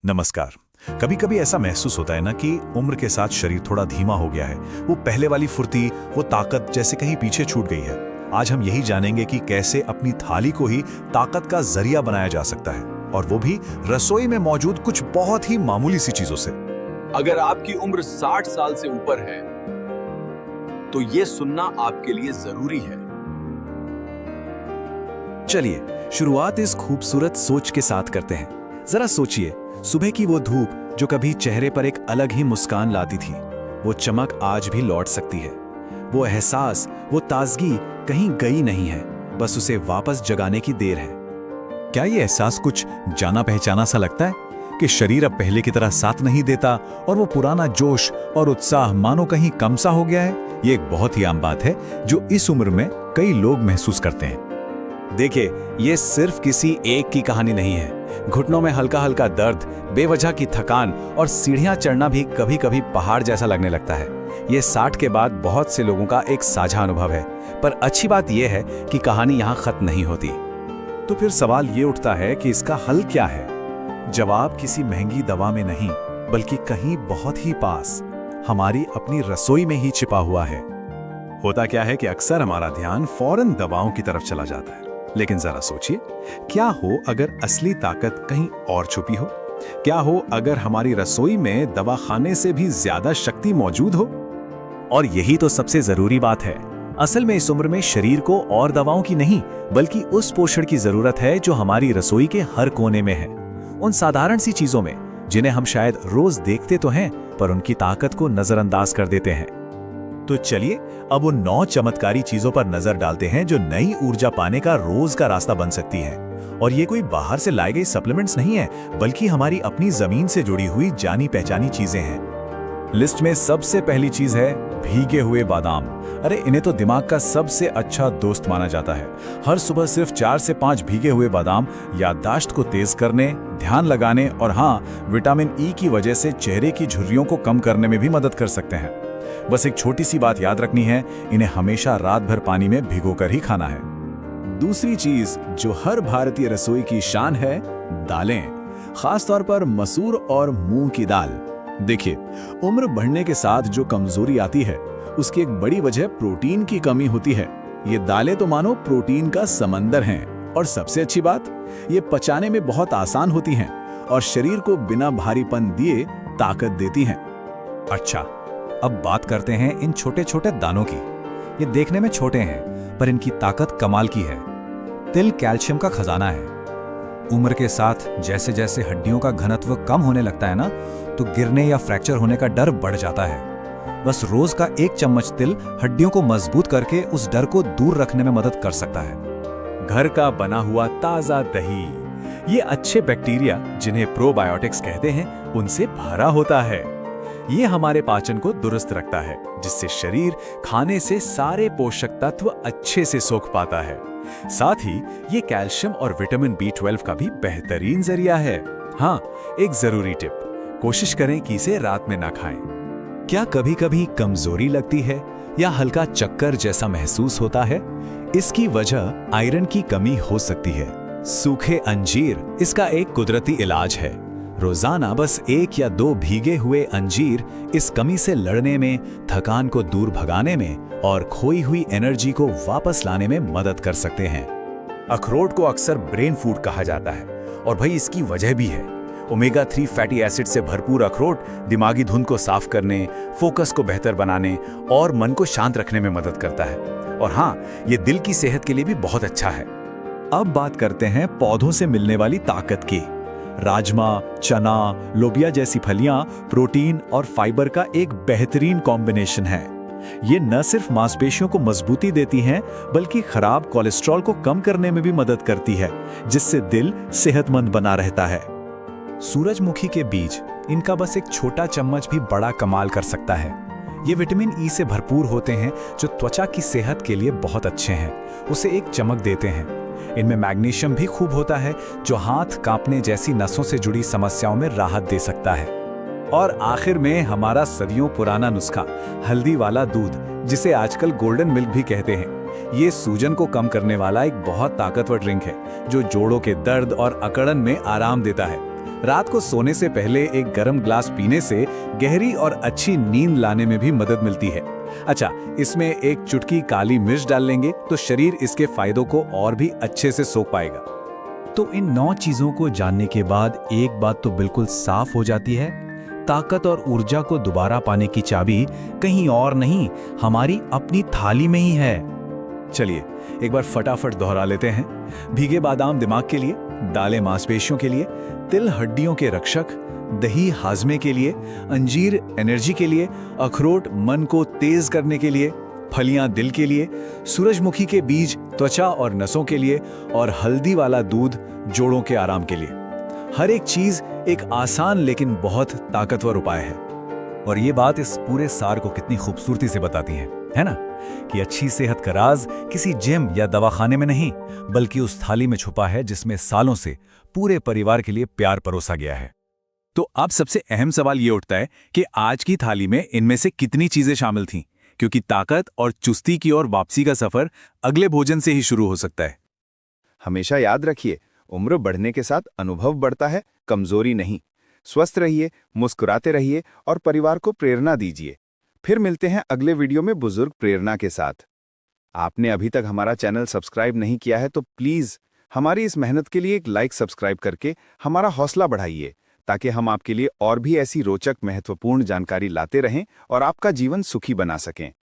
नमस्कार। कभी कभी ऐसा महसूस होता है ना कि उम्र के साथ शरीर थोड़ा धीमा हो गया है। वो पहले वाली फुर्ती, वो ताकत जैसे कहीं पीछे छूट गई है। आज हम यही जानेंगे कि कैसे अपनी थाली को ही ताकत का जरिया बनाया जा सकता है, और वो भी रसोई में मौजूद कुछ बहुत ही मामूली सी चीजों से। अगर आपकी उम्र 60 साल से ऊपर है तो ये सुनना आपके लिए जरूरी है। चलिए शुरुआत इस खूबसूरत सोच के साथ करते हैं। जरा सोचिए, सुबह की वो धूप जो कभी चेहरे पर एक अलग ही मुस्कान लाती थी, वो चमक आज भी लौट सकती है। वो एहसास, वो ताजगी कहीं गई नहीं है, बस उसे वापस जगाने की देर है। क्या ये एहसास कुछ जाना पहचाना सा लगता है कि शरीर अब पहले की तरह साथ नहीं देता और वो पुराना जोश और उत्साह मानो कहीं कम सा हो गया है? ये एक बहुत ही आम बात है जो इस उम्र में कई लोग महसूस करते हैं। देखिए, ये सिर्फ किसी एक की कहानी नहीं है। घुटनों में हल्का हल्का दर्द, बेवजह की थकान और सीढ़ियां चढ़ना भी कभी कभी पहाड़ जैसा लगने लगता है। ये 60 के बाद बहुत से लोगों का एक साझा अनुभव है। पर अच्छी बात यह है कि कहानी यहाँ खत्म नहीं होती। तो फिर सवाल ये उठता है कि इसका हल क्या है? जवाब किसी महंगी दवा में नहीं, बल्कि कहीं बहुत ही पास, हमारी अपनी रसोई में ही छिपा हुआ है। होता क्या है कि अक्सर हमारा ध्यान फौरन दवाओं की तरफ चला जाता है, लेकिन जरा सोचिए, क्या हो अगर असली ताकत कहीं और छुपी हो? क्या हो अगर हमारी रसोई में दवा खाने से भी ज्यादा शक्ति मौजूद हो? और यही तो सबसे जरूरी बात है। असल में इस उम्र में शरीर को और दवाओं की नहीं, बल्कि उस पोषण की जरूरत है जो हमारी रसोई के हर कोने में है। उन साधारण सी चीजों में जिन्हें हम शायद रोज देखते तो हैं, पर उनकी ताकत को नजरअंदाज कर देते हैं। तो चलिए अब उन 9 चमत्कारी चीजों पर नजर डालते हैं जो नई ऊर्जा पाने का रोज का रास्ता बन सकती हैं। और ये कोई बाहर से लाए गए सप्लीमेंट्स नहीं है, बल्कि हमारी अपनी जमीन से जुड़ी हुई जानी पहचानी चीजें हैं। लिस्ट में सबसे पहली चीज है भीगे हुए बादाम। अरे इन्हें तो दिमाग का सबसे अच्छा दोस्त माना जाता है। हर सुबह सिर्फ 4 से 5 भीगे हुए बादाम याददाश्त को तेज करने, ध्यान लगाने और हाँ, विटामिन ई की वजह से चेहरे की झुर्रियों को कम करने में भी मदद कर सकते हैं। बस एक छोटी सी बात याद रखनी है, इन्हें हमेशा रात भर पानी में भिगोकर ही खाना है। दूसरी चीज जो हर भारतीय रसोई की शान है, दालें, खासतौर पर मसूर और मूंग की दाल। देखिए, उम्र बढ़ने के साथ जो कमजोरी आती है, उसकी एक बड़ी वजह प्रोटीन की कमी होती है। ये दालें तो मानो प्रोटीन का समंदर हैं, और सबसे अच्छी बात, ये पचाने में बहुत आसान होती हैं और शरीर को बिना भारीपन दिए ताकत देती हैं। अच्छा, अब बात करते हैं इन छोटे छोटे दानों की। ये देखने में छोटे हैं, पर इनकी ताकत कमाल की है। तिल कैल्शियम का खजाना है। उम्र के साथ जैसे जैसे हड्डियों का घनत्व कम होने लगता है ना, तो गिरने या फ्रैक्चर होने का डर बढ़ जाता है। बस रोज का 1 चम्मच तिल हड्डियों को मजबूत करके उस डर को दूर रखने में मदद कर सकता है। घर का बना हुआ ताजा दही, ये अच्छे बैक्टीरिया जिन्हें प्रोबायोटिक्स कहते हैं, उनसे भरा होता है। ये हमारे पाचन को दुरुस्त रखता है, जिससे शरीर खाने से सारे पोषक तत्व अच्छे से सोख पाता है। साथ ही ये कैल्शियम और विटामिन B12 का भी बेहतरीन जरिया है। हाँ, एक जरूरी टिप, कोशिश करें कि इसे रात में ना खाएं। क्या कभी कभी कमजोरी लगती है या हल्का चक्कर जैसा महसूस होता है? इसकी वजह आयरन की कमी हो सकती है। सूखे अंजीर इसका एक कुदरती इलाज है। रोजाना बस 1 या 2 भीगे हुए अंजीर इस कमी से लड़ने में, थकान को दूर भगाने में और खोई हुई एनर्जी को वापस लाने में मदद कर सकते हैं। अखरोट को अक्सर ब्रेन फूड कहा जाता है, और भाई इसकी वजह भी है। ओमेगा 3 फैटी एसिड से भरपूर अखरोट दिमागी धुंध को साफ करने, फोकस को बेहतर बनाने और मन को शांत रखने में मदद करता है। और हाँ, ये दिल की सेहत के लिए भी बहुत अच्छा है। अब बात करते हैं पौधों से मिलने वाली ताकत की। राजमा, चना, लोबिया जैसी फलियां प्रोटीन और फाइबर का एक बेहतरीन कॉम्बिनेशन है। ये न सिर्फ मांसपेशियों को मजबूती देती हैं, बल्कि खराब कोलेस्ट्रॉल को कम करने में भी मदद करती है, जिससे दिल सेहतमंद बना रहता है। सूरजमुखी के बीज, इनका बस एक छोटा चम्मच भी बड़ा कमाल कर सकता है। ये विटामिन ई से भरपूर होते हैं, जो त्वचा की सेहत के लिए बहुत अच्छे हैं, उसे एक चमक देते हैं। इनमें मैग्नीशियम भी खूब होता है, जो हाथ कांपने जैसी नसों से जुड़ी समस्याओं में राहत दे सकता है। और आखिर में हमारा सदियों पुराना नुस्खा, हल्दी वाला दूध, जिसे आजकल गोल्डन मिल्क भी कहते हैं। ये सूजन को कम करने वाला एक बहुत ताकतवर ड्रिंक है, जो जोड़ों के दर्द और अकड़न में आराम देता है। रात को सोने से पहले एक गर्म ग्लास पीने से गहरी और अच्छी नींद लाने में भी मदद मिलती है। अच्छा, इसमें एक चुटकी काली मिर्च डाल लेंगे तो शरीर इसके फायदों को और भी अच्छे से सोख पाएगा। तो इन 9 चीजों को जानने के बाद एक बात तो बिल्कुल साफ हो जाती है, ताकत और ऊर्जा को दोबारा पाने की चाबी कहीं और नहीं, हमारी अपनी थाली में ही है। चलिए एक बार फटाफट दोहरा लेते हैं। भीगे बादाम दिमाग के लिए, दालें मांसपेशियों के लिए, तिल हड्डियों के रक्षक, दही हाजमे के लिए, अंजीर एनर्जी के लिए, अखरोट मन को तेज करने के लिए, फलियां दिल के लिए, सूरजमुखी के बीज त्वचा और नसों के लिए और हल्दी वाला दूध जोड़ों के आराम के लिए। हर एक चीज एक आसान लेकिन बहुत ताकतवर उपाय है। और ये बात इस पूरे सार को कितनी खूबसूरती से बताती है ना? कि अच्छी सेहत का राज किसी जिम या दवाखाने में नहीं, बल्कि उस थाली में छुपा है जिसमें सालों से पूरे परिवार के लिए प्यार परोसा गया है। तो अब सबसे अहम सवाल ये उठता है कि आज की थाली में इनमें से कितनी चीजें शामिल थीं, क्योंकि ताकत और चुस्ती की ओर वापसी का सफर अगले भोजन से ही शुरू हो सकता है। हमेशा याद रखिए, उम्र बढ़ने के साथ अनुभव बढ़ता है, कमजोरी नहीं। स्वस्थ रहिए, मुस्कुराते रहिए और परिवार को प्रेरणा दीजिए। फिर मिलते हैं अगले वीडियो में बुजुर्ग प्रेरणा के साथ। आपने अभी तक हमारा चैनल सब्सक्राइब नहीं किया है तो प्लीज हमारी इस मेहनत के लिए एक लाइक सब्सक्राइब करके हमारा हौसला बढ़ाइए, ताकि हम आपके लिए और भी ऐसी रोचक महत्वपूर्ण जानकारी लाते रहें और आपका जीवन सुखी बना सकें।